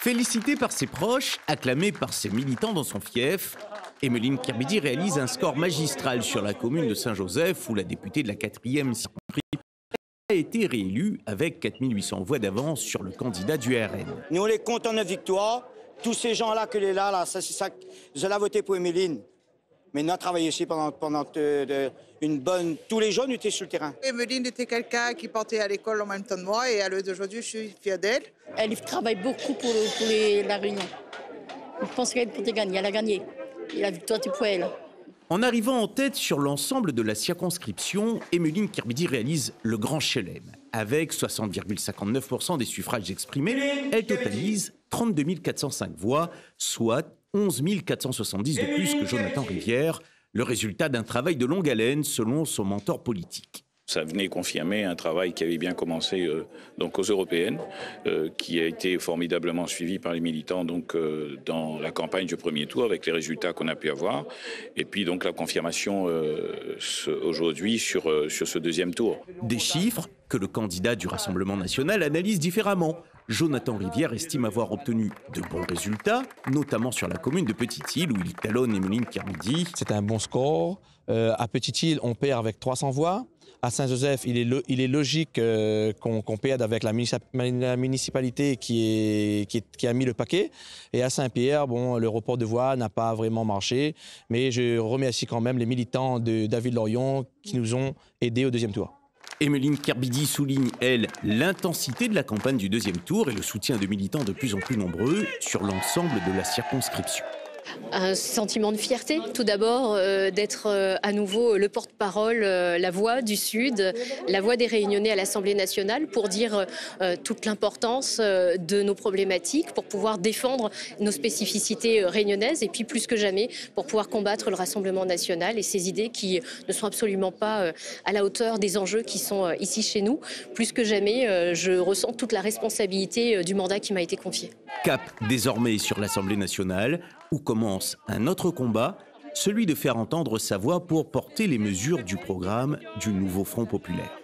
Félicitée par ses proches, acclamée par ses militants dans son fief, Emeline Kirbidi réalise un score magistral sur la commune de Saint-Joseph où la députée de la 4e circonscription a été réélue avec 4800 voix d'avance sur le candidat du RN. Nous, on est contents de notre victoire. Tous ces gens-là que là, c'est ça, je l'ai voté pour Emeline. Mais nous avons travaillé ici pendant une bonne... Tous les jours, nous étions sur le terrain. Emeline était quelqu'un qui partait à l'école en même temps de moi et à l'heure d'aujourd'hui, je suis fière d'elle. Elle travaille beaucoup pour la Réunion. Je pense qu'elle peut gagner. Elle a gagné. Et la victoire est pour elle. En arrivant en tête sur l'ensemble de la circonscription, Emeline Kirbidi réalise le grand chelem. Avec 60,59% des suffrages exprimés, elle totalise 32 405 voix, soit 11 470 de plus que Jonathan Rivière, le résultat d'un travail de longue haleine selon son mentor politique. Ça venait confirmer un travail qui avait bien commencé donc aux européennes, qui a été formidablement suivi par les militants donc dans la campagne du premier tour avec les résultats qu'on a pu avoir, et puis donc la confirmation aujourd'hui sur ce deuxième tour. Des chiffres que le candidat du Rassemblement national analyse différemment. Jonathan Rivière estime avoir obtenu de bons résultats, notamment sur la commune de Petite-Île où il talonne Emeline Kirbidi. C'est un bon score. À Petite-Île, on perd avec 300 voix. À Saint-Joseph, il est logique qu'on perde avec la municipalité qui a mis le paquet. Et à Saint-Pierre, bon, le report de voix n'a pas vraiment marché. Mais je remercie quand même les militants de David Lorion qui nous ont aidés au deuxième tour. Emeline Kirbidi souligne, elle, l'intensité de la campagne du deuxième tour et le soutien de militants de plus en plus nombreux sur l'ensemble de la circonscription. Un sentiment de fierté, tout d'abord, d'être à nouveau le porte-parole, la voix du Sud, la voix des Réunionnais à l'Assemblée nationale pour dire toute l'importance de nos problématiques, pour pouvoir défendre nos spécificités réunionnaises et puis plus que jamais pour pouvoir combattre le Rassemblement national et ces idées qui ne sont absolument pas à la hauteur des enjeux qui sont ici chez nous. Plus que jamais, je ressens toute la responsabilité du mandat qui m'a été confié. Cap désormais sur l'Assemblée nationale, où commence un autre combat, celui de faire entendre sa voix pour porter les mesures du programme du nouveau Front populaire.